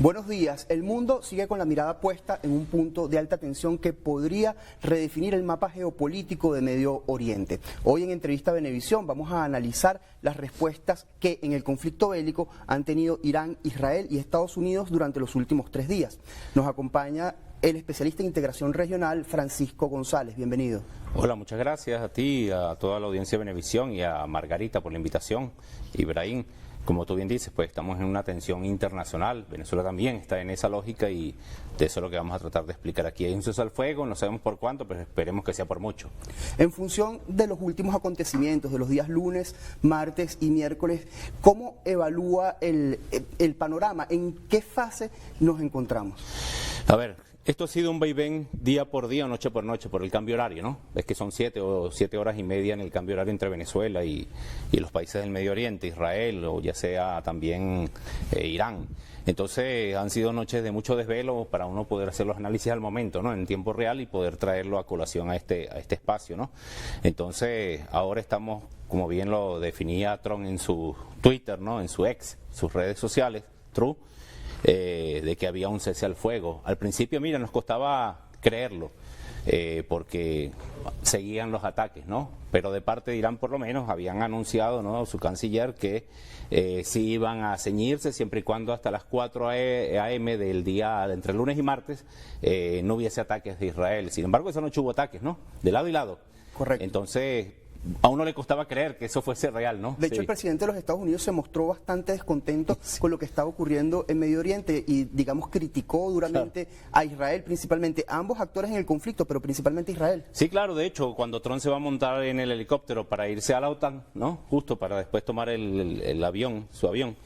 Buenos días. El mundo sigue con la mirada puesta en un punto de alta tensión que podría redefinir el mapa geopolítico de Medio Oriente. Hoy en Entrevista a Venevisión vamos a analizar las respuestas que en el conflicto bélico han tenido Irán, Israel y Estados Unidos durante los últimos 3 días. Nos acompaña el especialista en integración regional, Francisco González. Bienvenido. Hola, muchas gracias a ti, a toda la audiencia de Venevisión y a Margarita por la invitación. Ibrahim, como tú bien dices, pues estamos en una tensión internacional. Venezuela también está en esa lógica y de eso es lo que vamos a tratar de explicar aquí. Hay un cese al fuego, no sabemos por cuánto, pero esperemos que sea por mucho. En función de los últimos acontecimientos de los días lunes, martes y miércoles, ¿cómo evalúa el panorama? ¿En qué fase nos encontramos? A ver, esto ha sido un vaivén día por día, noche por noche, por el cambio horario, ¿no? Es que son 7 horas y media en el cambio horario entre Venezuela y los países del Medio Oriente, Israel o ya sea también Irán. Entonces han sido noches de mucho desvelo para uno poder hacer los análisis al momento, ¿no? En tiempo real y poder traerlo a colación a este espacio, ¿no? Entonces ahora estamos, como bien lo definía Trump en su Twitter, ¿no? En su ex, sus redes sociales, True, de que había un cese al fuego. Al principio, mira, nos costaba creerlo, porque seguían los ataques, ¿no? Pero de parte de Irán, por lo menos, habían anunciado, ¿no? Su canciller que sí iban a ceñirse siempre y cuando hasta las 4 a.m. del día, entre lunes y martes, no hubiese ataques de Israel. Sin embargo, esa noche hubo ataques, ¿no? De lado y lado. Correcto. Entonces, a uno le costaba creer que eso fuese real, ¿no? De hecho, el presidente de los Estados Unidos se mostró bastante descontento con lo que estaba ocurriendo en Medio Oriente y, digamos, criticó duramente a Israel, principalmente, a ambos actores en el conflicto, pero principalmente a Israel. Sí, claro, de hecho, cuando Trump se va a montar en el helicóptero para irse a la OTAN, ¿no? Justo para después tomar el avión, su avión,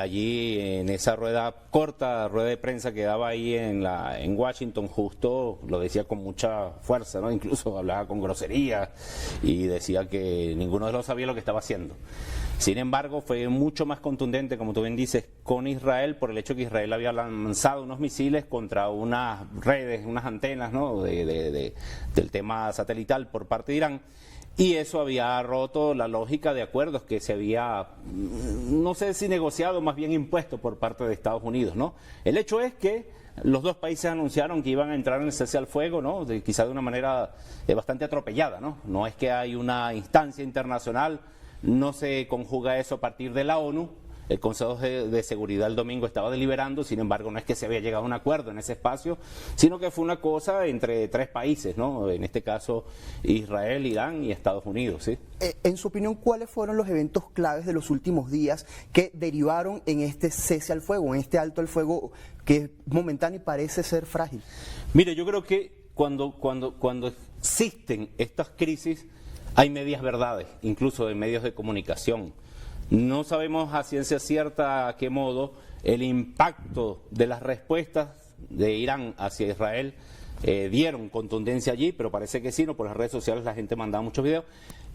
allí en esa corta rueda de prensa que daba ahí en Washington, justo lo decía con mucha fuerza, ¿no? Incluso hablaba con grosería y decía que ninguno de los sabía lo que estaba haciendo. Sin embargo, fue mucho más contundente, como tú bien dices, con Israel por el hecho que Israel había lanzado unos misiles contra unas redes, unas antenas, ¿no? del tema satelital por parte de Irán. Y eso había roto la lógica de acuerdos que se había, no sé si negociado, más bien impuesto por parte de Estados Unidos, ¿no? El hecho es que los dos países anunciaron que iban a entrar en el cese al fuego, ¿no? Quizá de una manera bastante atropellada, ¿no? No es que hay una instancia internacional, no se conjuga eso a partir de la ONU. El Consejo de Seguridad el domingo estaba deliberando, sin embargo no es que se había llegado a un acuerdo en ese espacio, sino que fue una cosa entre 3 países, ¿no? En este caso Israel, Irán y Estados Unidos, ¿sí? En su opinión, ¿cuáles fueron los eventos claves de los últimos días que derivaron en este cese al fuego, en este alto al fuego que es momentáneo y parece ser frágil? Mire, yo creo que cuando existen estas crisis hay medias verdades, incluso en medios de comunicación. No sabemos a ciencia cierta a qué modo el impacto de las respuestas de Irán hacia Israel dieron contundencia allí, pero parece que sí, ¿no? Por las redes sociales la gente mandaba muchos videos.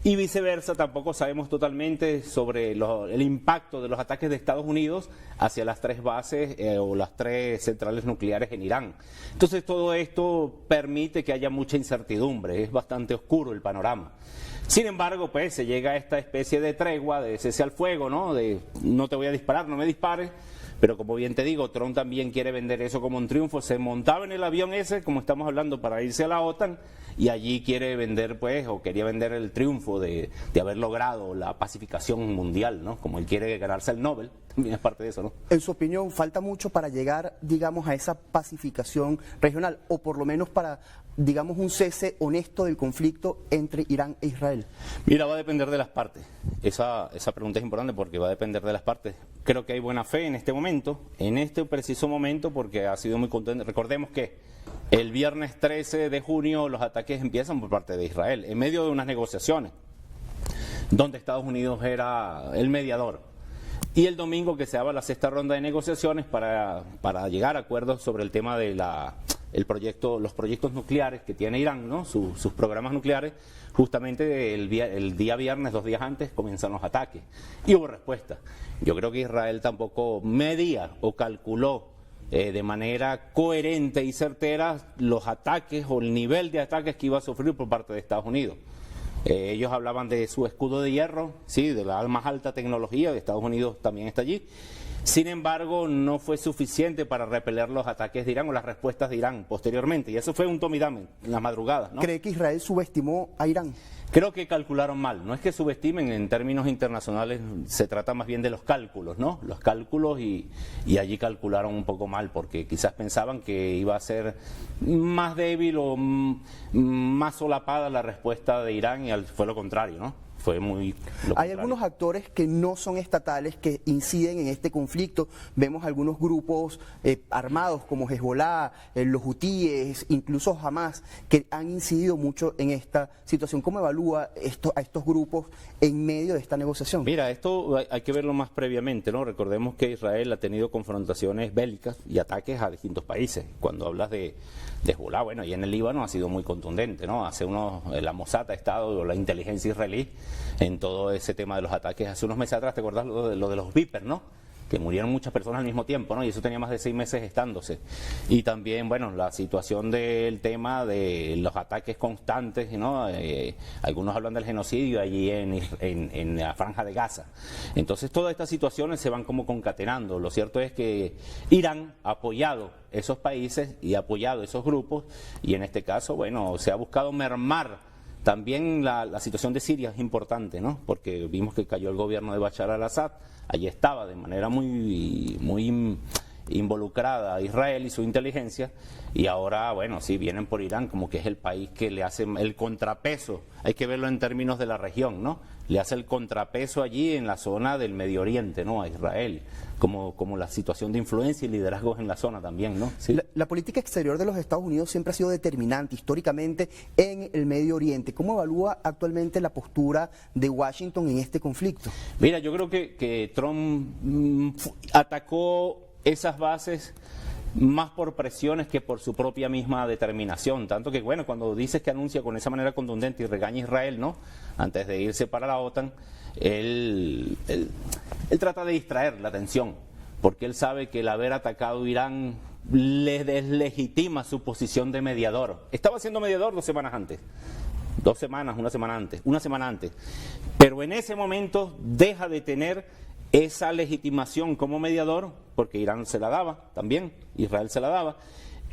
Y viceversa, tampoco sabemos totalmente sobre el impacto de los ataques de Estados Unidos hacia las 3 bases o las 3 centrales nucleares en Irán. Entonces todo esto permite que haya mucha incertidumbre, es bastante oscuro el panorama. Sin embargo, pues se llega a esta especie de tregua, de cese al fuego, ¿no? De no te voy a disparar, no me dispares. Pero como bien te digo, Trump también quiere vender eso como un triunfo. Se montaba en el avión ese, como estamos hablando, para irse a la OTAN, y allí quiere vender, pues, o quería vender el triunfo de haber logrado la pacificación mundial, ¿no? Como él quiere ganarse el Nobel, también es parte de eso, ¿no? En su opinión, ¿falta mucho para llegar, digamos, a esa pacificación regional, o por lo menos para, digamos, un cese honesto del conflicto entre Irán e Israel? Mira, va a depender de las partes. Esa pregunta es importante porque va a depender de las partes. Creo que hay buena fe en este momento, en este preciso momento, porque ha sido muy contundente. Recordemos que el viernes 13 de junio los ataques empiezan por parte de Israel, en medio de unas negociaciones, donde Estados Unidos era el mediador. Y el domingo que se daba la 6ª ronda de negociaciones para llegar a acuerdos sobre el tema de los proyectos nucleares que tiene Irán, ¿no? Sus programas nucleares. Justamente el día viernes, 2 días antes, comienzan los ataques. Y hubo respuesta. Yo creo que Israel tampoco medía o calculó de manera coherente y certera los ataques o el nivel de ataques que iba a sufrir por parte de Estados Unidos. Ellos hablaban de su escudo de hierro, sí, de la más alta tecnología, de Estados Unidos también está allí, Sin embargo, no fue suficiente para repeler los ataques de Irán o las respuestas de Irán posteriormente. Y eso fue un tome y dame en las madrugadas, ¿no? ¿Cree que Israel subestimó a Irán? Creo que calcularon mal. No es que subestimen, en términos internacionales se trata más bien de los cálculos, ¿no? Los cálculos y allí calcularon un poco mal porque quizás pensaban que iba a ser más débil o más solapada la respuesta de Irán y fue lo contrario, ¿no? Fue muy... Hay algunos actores que no son estatales que inciden en este conflicto. Vemos algunos grupos armados como Hezbollah, los hutíes, incluso Hamas, que han incidido mucho en esta situación. ¿Cómo evalúa a estos grupos en medio de esta negociación? Mira, esto hay que verlo más previamente, ¿no? Recordemos que Israel ha tenido confrontaciones bélicas y ataques a distintos países. Cuando hablas de Hezbollah, bueno, y en el Líbano ha sido muy contundente, ¿no? La Mossad ha estado, o la inteligencia israelí, en todo ese tema de los ataques. Hace unos meses atrás, ¿te acordás lo de los Viper, no? Que murieron muchas personas al mismo tiempo, ¿no? Y eso tenía más de 6 meses estándose. Y también, bueno, la situación del tema de los ataques constantes, ¿no? Algunos hablan del genocidio allí en la Franja de Gaza. Entonces, todas estas situaciones se van como concatenando. Lo cierto es que Irán ha apoyado esos países y ha apoyado esos grupos, y en este caso, bueno, se ha buscado mermar. También la situación de Siria es importante, ¿no? Porque vimos que cayó el gobierno de Bashar al-Assad, allí estaba de manera muy involucrada Israel y su inteligencia, y ahora, bueno, sí, vienen por Irán, como que es el país que le hace el contrapeso, hay que verlo en términos de la región, ¿no? Le hace el contrapeso allí en la zona del Medio Oriente, ¿no? A Israel, como la situación de influencia y liderazgos en la zona también, ¿no? Sí. La política exterior de los Estados Unidos siempre ha sido determinante históricamente en el Medio Oriente. ¿Cómo evalúa actualmente la postura de Washington en este conflicto? Mira, yo creo que Trump atacó esas bases más por presiones que por su propia misma determinación, tanto que, bueno, cuando dices que anuncia con esa manera contundente y regaña a Israel, ¿no?, antes de irse para la OTAN, él trata de distraer la atención, porque él sabe que el haber atacado Irán le deslegitima su posición de mediador. Estaba siendo mediador 2 semanas antes. 2 semanas, una semana antes. Pero en ese momento deja de tener esa legitimación como mediador, porque Irán se la daba también, Israel se la daba,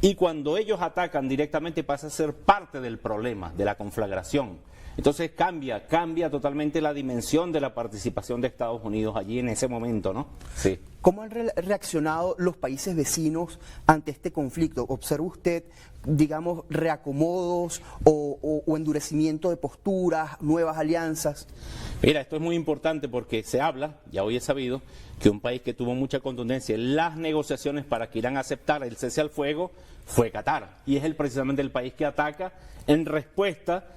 y cuando ellos atacan directamente pasa a ser parte del problema, de la conflagración. Entonces cambia totalmente la dimensión de la participación de Estados Unidos allí en ese momento, ¿no? Sí. ¿Cómo han reaccionado los países vecinos ante este conflicto? ¿Observa usted, digamos, reacomodos o endurecimiento de posturas, nuevas alianzas? Mira, esto es muy importante porque se habla, ya hoy he sabido, que un país que tuvo mucha contundencia en las negociaciones para que Irán aceptara el cese al fuego fue Qatar. Y es precisamente el país que ataca en respuesta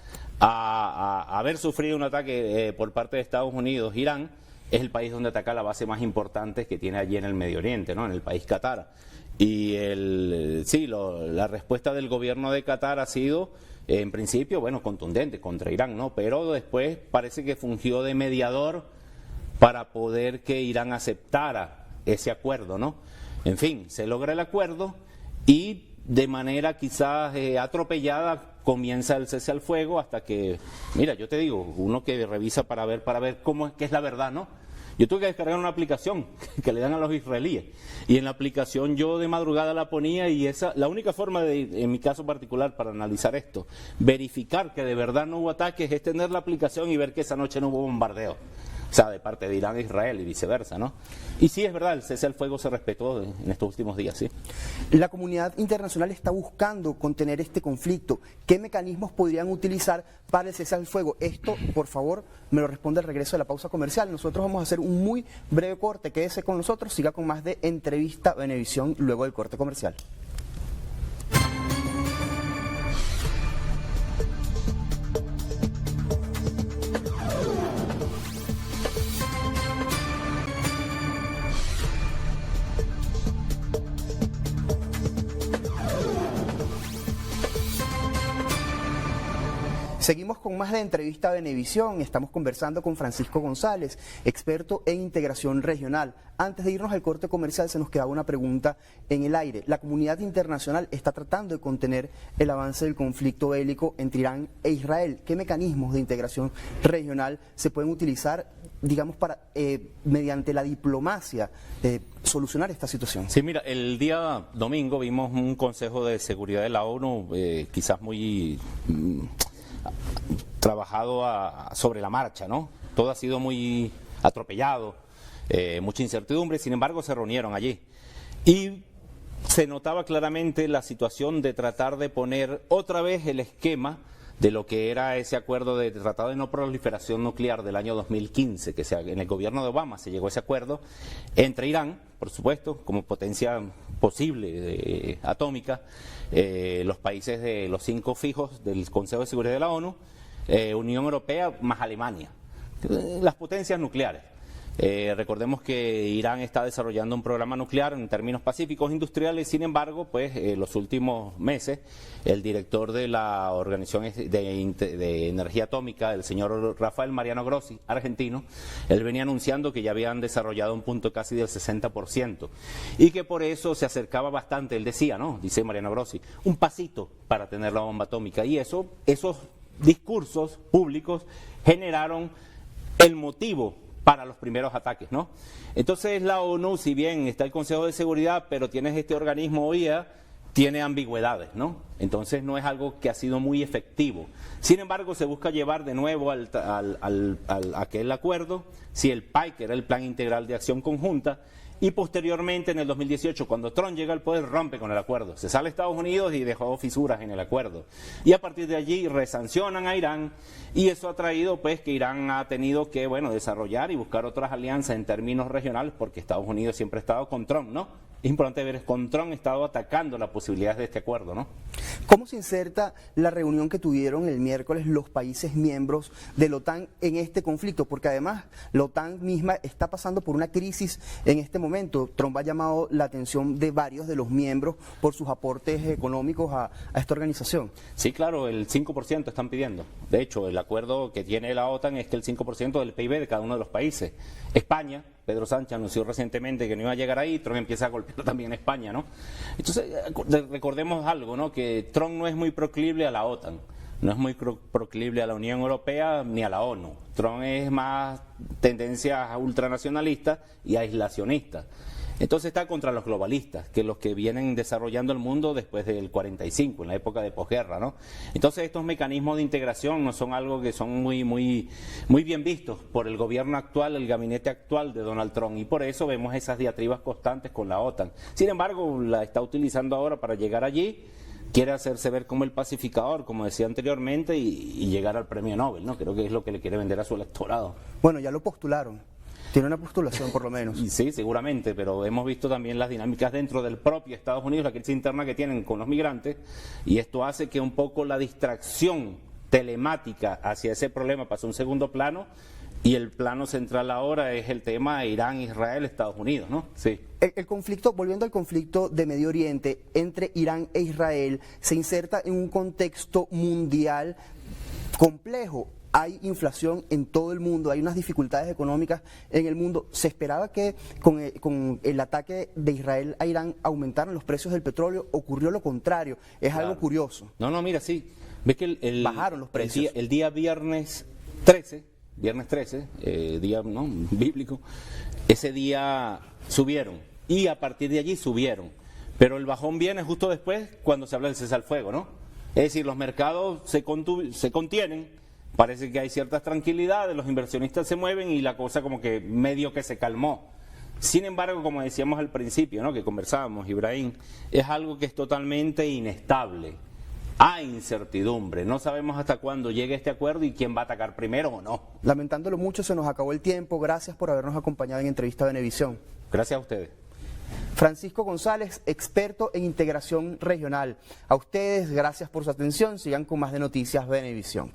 a haber sufrido un ataque por parte de Estados Unidos. Irán es el país donde ataca la base más importante que tiene allí en el Medio Oriente, ¿no?, en el país Qatar. Y la respuesta del gobierno de Qatar ha sido, en principio, bueno, contundente contra Irán, ¿no? Pero después parece que fungió de mediador para poder que Irán aceptara ese acuerdo, ¿no? En fin, se logra el acuerdo y de manera quizás atropellada comienza el cese al fuego hasta que, mira, yo te digo, uno que revisa para ver cómo es que es la verdad, ¿no? Yo tuve que descargar una aplicación que le dan a los israelíes y en la aplicación yo de madrugada la ponía y la única forma en mi caso particular para analizar esto, verificar que de verdad no hubo ataques, es tener la aplicación y ver que esa noche no hubo bombardeo. O sea, de parte de Irán a Israel y viceversa, ¿no? Y sí, es verdad, el cese al fuego se respetó en estos últimos días, sí. La comunidad internacional está buscando contener este conflicto. ¿Qué mecanismos podrían utilizar para el cese al fuego? Esto, por favor, me lo responde al regreso de la pausa comercial. Nosotros vamos a hacer un muy breve corte. Quédese con nosotros, siga con más de Entrevista Venevisión luego del corte comercial. Seguimos con más de Entrevista Venevisión. Estamos conversando con Francisco González, experto en integración regional. Antes de irnos al corte comercial se nos quedaba una pregunta en el aire. La comunidad internacional está tratando de contener el avance del conflicto bélico entre Irán e Israel. ¿Qué mecanismos de integración regional se pueden utilizar, digamos, para mediante la diplomacia solucionar esta situación? Sí, mira, el día domingo vimos un Consejo de Seguridad de la ONU, quizás muy trabajado sobre la marcha, ¿no? Todo ha sido muy atropellado, mucha incertidumbre, sin embargo se reunieron allí y se notaba claramente la situación de tratar de poner otra vez el esquema de lo que era ese acuerdo de tratado de no proliferación nuclear del año 2015, que en el gobierno de Obama se llegó a ese acuerdo entre Irán, por supuesto, como potencia posible atómica, los países de los 5 fijos del Consejo de Seguridad de la ONU, Unión Europea más Alemania, las potencias nucleares. Recordemos que Irán está desarrollando un programa nuclear en términos pacíficos industriales, sin embargo, pues los últimos meses el director de la Organización de Energía Atómica, el señor Rafael Mariano Grossi, argentino, él venía anunciando que ya habían desarrollado un punto casi del 60% y que por eso se acercaba bastante, él decía, ¿no? Dice Mariano Grossi, un pasito para tener la bomba atómica, y esos discursos públicos generaron el motivo para los primeros ataques, ¿no? Entonces la ONU, si bien está el Consejo de Seguridad, pero tienes este organismo OIA, tiene ambigüedades, ¿no? Entonces no es algo que ha sido muy efectivo. Sin embargo, se busca llevar de nuevo aquel acuerdo, si el PAI, que era el Plan Integral de Acción Conjunta, y posteriormente en el 2018, cuando Trump llega al poder, rompe con el acuerdo. Se sale a Estados Unidos y dejó fisuras en el acuerdo. Y a partir de allí resancionan a Irán, y eso ha traído pues que Irán ha tenido que, bueno, desarrollar y buscar otras alianzas en términos regionales, porque Estados Unidos siempre ha estado con Trump, ¿no? Es importante ver, con Trump ha estado atacando las posibilidades de este acuerdo, ¿no? ¿Cómo se inserta la reunión que tuvieron el miércoles los países miembros de la OTAN en este conflicto? Porque además la OTAN misma está pasando por una crisis en este momento. Trump ha llamado la atención de varios de los miembros por sus aportes económicos a esta organización. Sí, claro, el 5% están pidiendo. De hecho, el acuerdo que tiene la OTAN es que el 5% del PIB de cada uno de los países. España, Pedro Sánchez anunció recientemente que no iba a llegar ahí, Trump empieza a golpear también a España, ¿no? Entonces, recordemos algo, ¿no? Que Trump no es muy proclive a la OTAN, no es muy proclive a la Unión Europea ni a la ONU. Trump es más tendencia ultranacionalista y aislacionista. Entonces está contra los globalistas, que los que vienen desarrollando el mundo después del 45, en la época de posguerra, ¿no? Entonces estos mecanismos de integración no son algo que son muy bien vistos por el gobierno actual, el gabinete actual de Donald Trump, y por eso vemos esas diatribas constantes con la OTAN. Sin embargo, la está utilizando ahora para llegar allí, quiere hacerse ver como el pacificador, como decía anteriormente, y llegar al premio Nobel, ¿no? Creo que es lo que le quiere vender a su electorado. Bueno, ya lo postularon. Tiene una postulación, por lo menos. Sí, seguramente, pero hemos visto también las dinámicas dentro del propio Estados Unidos, la crisis interna que tienen con los migrantes, y esto hace que un poco la distracción telemática hacia ese problema pase a un segundo plano, y el plano central ahora es el tema Irán, Israel, Estados Unidos, ¿no? Sí. El conflicto, volviendo al conflicto de Medio Oriente entre Irán e Israel, se inserta en un contexto mundial complejo. Hay inflación en todo el mundo, hay unas dificultades económicas en el mundo. Se esperaba que con el ataque de Israel a Irán aumentaran los precios del petróleo. Ocurrió lo contrario. Es algo curioso. No, mira, sí. Ves que bajaron los precios. El día viernes 13, día ¿no? bíblico, ese día subieron y a partir de allí subieron. Pero el bajón viene justo después cuando se habla del cese al fuego, ¿no? Es decir, los mercados se contienen. Parece que hay ciertas tranquilidades, los inversionistas se mueven y la cosa como que medio que se calmó. Sin embargo, como decíamos al principio, ¿no? Que conversábamos, Ibrahim, es algo que es totalmente inestable. Hay incertidumbre, no sabemos hasta cuándo llegue este acuerdo y quién va a atacar primero o no. Lamentándolo mucho, se nos acabó el tiempo. Gracias por habernos acompañado en Entrevista Venevisión. Gracias a ustedes. Francisco González, experto en integración regional. A ustedes, gracias por su atención. Sigan con más de Noticias Venevisión.